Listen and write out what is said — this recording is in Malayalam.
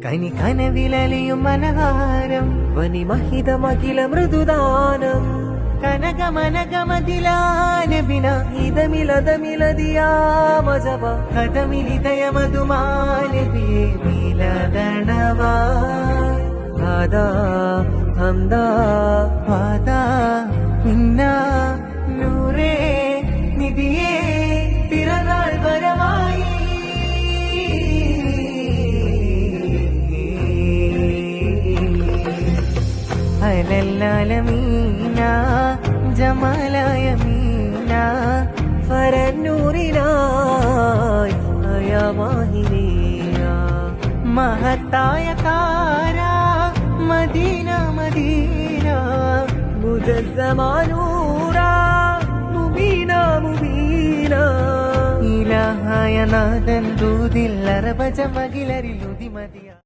കനി കനവിലലിയും മനഹാരം വനിമഹിതമഖില മൃദുദാനം കനകമനകമതിലാനബിന ഇതമിലതമിലതിയാമജവ കഥമിലിതയമതുമാനബിയെ മിലദണവാ ആദാ ഹംദാ ആദാ മിന്ന നൂറേ നിധിയേ പിറന്നാൾ വരമായി അലല്ലാലമീന ജമാലായ മീന ഫരന്നൂറിനായി അയമാഹിനിയ മഹത്തായ താര മദീന മദീന മുജസ്സമാനൂറ മുബീന മുബീന ഇലാഹായ നാദൻ ദൂതിൽ അറബജ മകിലരിലുതി മതിയ